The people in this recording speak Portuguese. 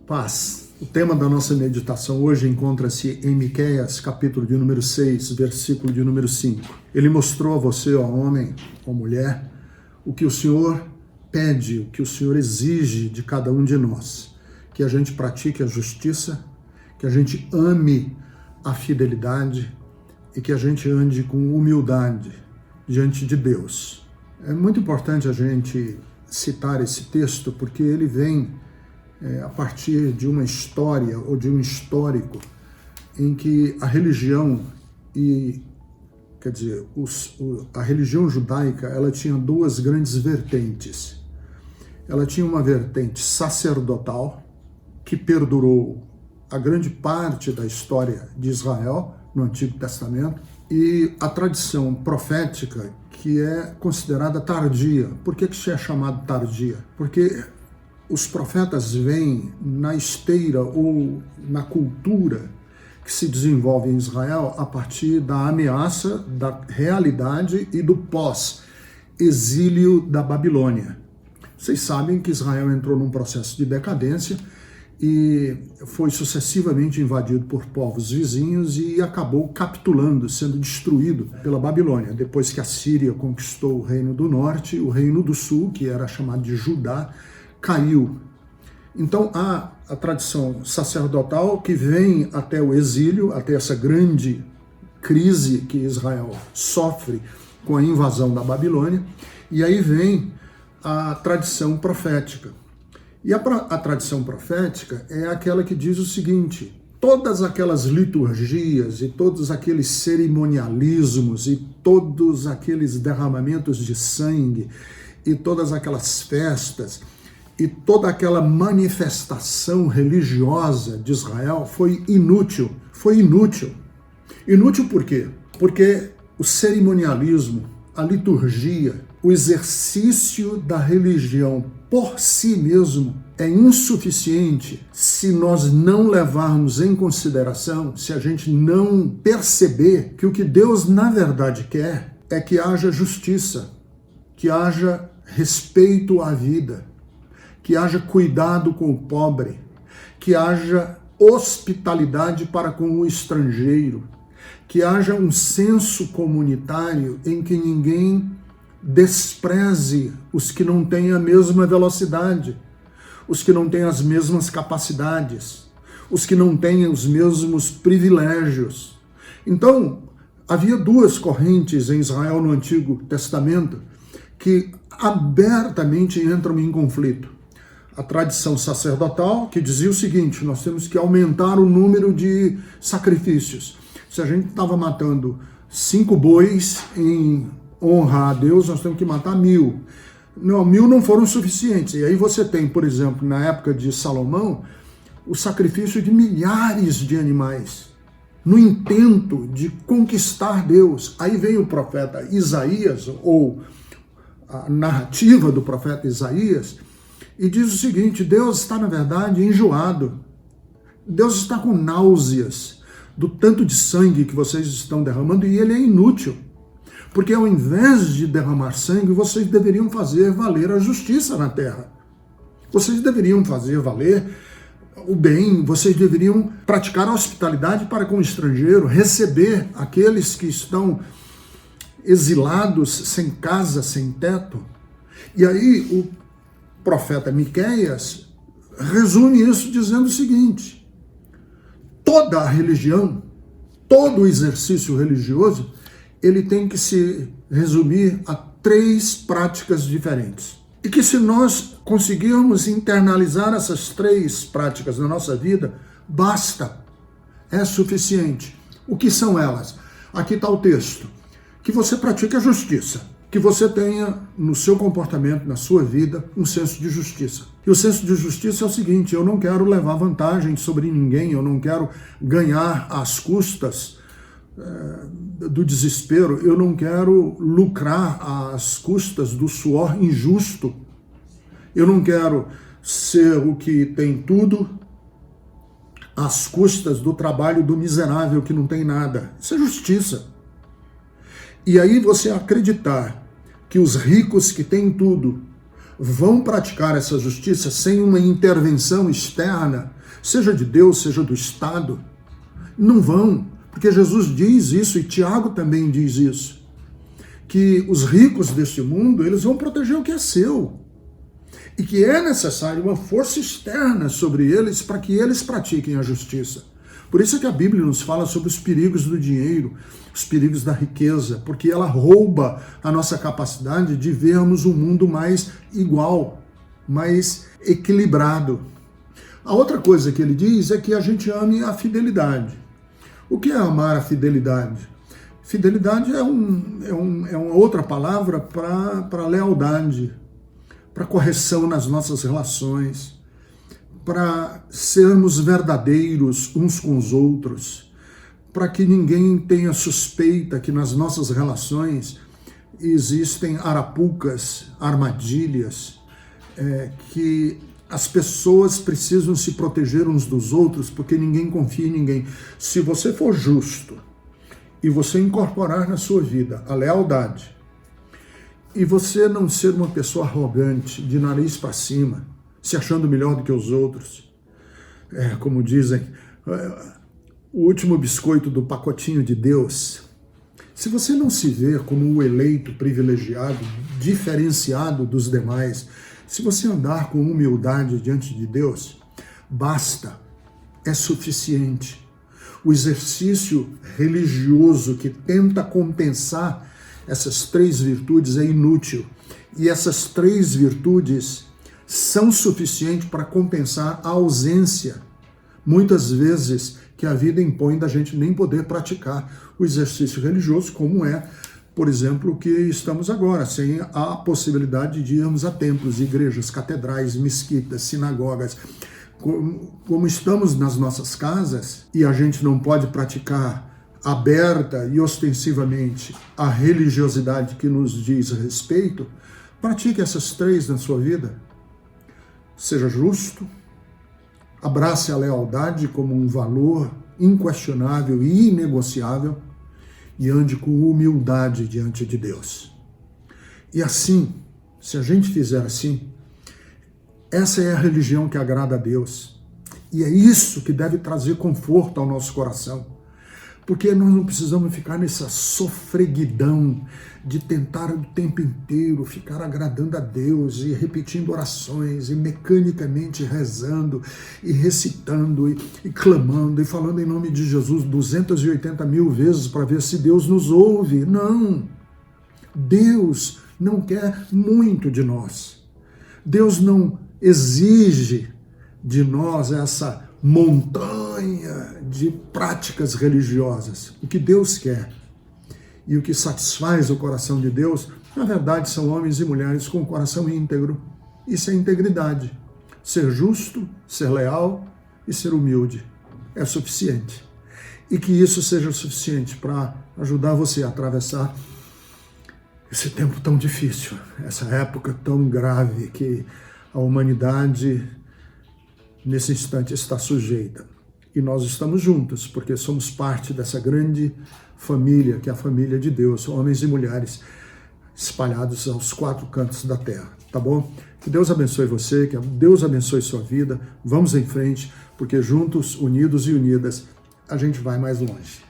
Paz. O tema da nossa meditação hoje encontra-se em Miqueias, capítulo de número 6, versículo de número 5. Ele mostrou a você, ó homem, ó mulher, o que o Senhor pede, o que o Senhor exige de cada um de nós. Que a gente pratique a justiça, que a gente ame a fidelidade e que a gente ande com humildade diante de Deus. É muito importante a gente citar esse texto porque ele vem a partir de uma história ou de um histórico em que a religião a religião judaica, ela tinha duas grandes vertentes. Ela tinha uma vertente sacerdotal que perdurou a grande parte da história de Israel no Antigo Testamento e a tradição profética que é considerada tardia. Por que isso é chamado tardia? Porque os profetas vêm na esteira ou na cultura que se desenvolve em Israel a partir da ameaça, da realidade e do pós-exílio da Babilônia. Vocês sabem que Israel entrou num processo de decadência e foi sucessivamente invadido por povos vizinhos e acabou capitulando, sendo destruído pela Babilônia. Depois que a Síria conquistou o Reino do Norte, o Reino do Sul, que era chamado de Judá, caiu. Então há a tradição sacerdotal que vem até o exílio, até essa grande crise que Israel sofre com a invasão da Babilônia, e aí vem a tradição profética. E a tradição profética é aquela que diz o seguinte: todas aquelas liturgias e todos aqueles cerimonialismos e todos aqueles derramamentos de sangue e todas aquelas festas e toda aquela manifestação religiosa de Israel foi inútil. Foi inútil. Inútil por quê? Porque o cerimonialismo, a liturgia, o exercício da religião por si mesmo é insuficiente se nós não levarmos em consideração, se a gente não perceber que o que Deus na verdade quer é que haja justiça, que haja respeito à vida, que haja cuidado com o pobre, que haja hospitalidade para com o estrangeiro, que haja um senso comunitário em que ninguém despreze os que não têm a mesma velocidade, os que não têm as mesmas capacidades, os que não têm os mesmos privilégios. Então, havia duas correntes em Israel no Antigo Testamento que abertamente entram em conflito. A tradição sacerdotal, que dizia o seguinte: nós temos que aumentar o número de sacrifícios. Se a gente estava matando 5 bois em honrar a Deus, nós temos que matar 1000. Não, 1000 não foram suficientes. E aí você tem, por exemplo, na época de Salomão, o sacrifício de milhares de animais, no intento de conquistar Deus. Aí vem o profeta Isaías, ou a narrativa do profeta Isaías, e diz o seguinte: Deus está, na verdade, enjoado. Deus está com náuseas do tanto de sangue que vocês estão derramando, e ele é inútil. Porque ao invés de derramar sangue, vocês deveriam fazer valer a justiça na terra. Vocês deveriam fazer valer o bem, vocês deveriam praticar a hospitalidade para com o estrangeiro, receber aqueles que estão exilados, sem casa, sem teto. E aí o profeta Miqueias resume isso dizendo o seguinte: toda a religião, todo o exercício religioso, ele tem que se resumir a 3 práticas diferentes. E que se nós conseguirmos internalizar essas 3 práticas na nossa vida, basta, é suficiente. O que são elas? Aqui está o texto: que você pratique a justiça, que você tenha no seu comportamento, na sua vida, um senso de justiça. E o senso de justiça é o seguinte: eu não quero levar vantagem sobre ninguém, eu não quero ganhar às custas do desespero, eu não quero lucrar às custas do suor injusto, eu não quero ser o que tem tudo às custas do trabalho do miserável que não tem nada. Isso é justiça. E aí você acreditar que os ricos que têm tudo vão praticar essa justiça sem uma intervenção externa, seja de Deus, seja do Estado? Não vão, porque Jesus diz isso e Tiago também diz isso, que os ricos deste mundo, eles vão proteger o que é seu, e que é necessário uma força externa sobre eles para que eles pratiquem a justiça. Por isso é que a Bíblia nos fala sobre os perigos do dinheiro, os perigos da riqueza, porque ela rouba a nossa capacidade de vermos um mundo mais igual, mais equilibrado. A outra coisa que ele diz é que a gente ame a fidelidade. O que é amar a fidelidade? Fidelidade é uma outra palavra para lealdade, para correção nas nossas relações, para sermos verdadeiros uns com os outros, para que ninguém tenha suspeita que nas nossas relações existem arapucas, armadilhas, que as pessoas precisam se proteger uns dos outros porque ninguém confia em ninguém. Se você for justo e você incorporar na sua vida a lealdade e você não ser uma pessoa arrogante, de nariz para cima, se achando melhor do que os outros, como dizem, o último biscoito do pacotinho de Deus. Se você não se vê como o eleito privilegiado, diferenciado dos demais, se você andar com humildade diante de Deus, basta, é suficiente. O exercício religioso que tenta compensar essas três virtudes é inútil. E essas três virtudes são suficientes para compensar a ausência, muitas vezes, que a vida impõe da gente nem poder praticar o exercício religioso, como é, por exemplo, o que estamos agora, sem a possibilidade de irmos a templos, igrejas, catedrais, mesquitas, sinagogas. Como estamos nas nossas casas e a gente não pode praticar aberta e ostensivamente a religiosidade que nos diz respeito, pratique essas três na sua vida. Seja justo, abrace a lealdade como um valor inquestionável e inegociável e ande com humildade diante de Deus. E assim, se a gente fizer assim, essa é a religião que agrada a Deus. E é isso que deve trazer conforto ao nosso coração. Porque nós não precisamos ficar nessa sofreguidão de tentar o tempo inteiro ficar agradando a Deus e repetindo orações e mecanicamente rezando e recitando e clamando e falando em nome de Jesus 280 mil vezes para ver se Deus nos ouve. Não! Deus não quer muito de nós. Deus não exige de nós essa montanha de práticas religiosas. O que Deus quer e o que satisfaz o coração de Deus, na verdade, são homens e mulheres com o coração íntegro. Isso é integridade. Ser justo, ser leal e ser humilde é suficiente. E que isso seja suficiente para ajudar você a atravessar esse tempo tão difícil, essa época tão grave que a humanidade nesse instante está sujeita. E nós estamos juntos, porque somos parte dessa grande família, que é a família de Deus, homens e mulheres espalhados aos quatro cantos da terra, tá bom? Que Deus abençoe você, que Deus abençoe sua vida. Vamos em frente, porque juntos, unidos e unidas, a gente vai mais longe.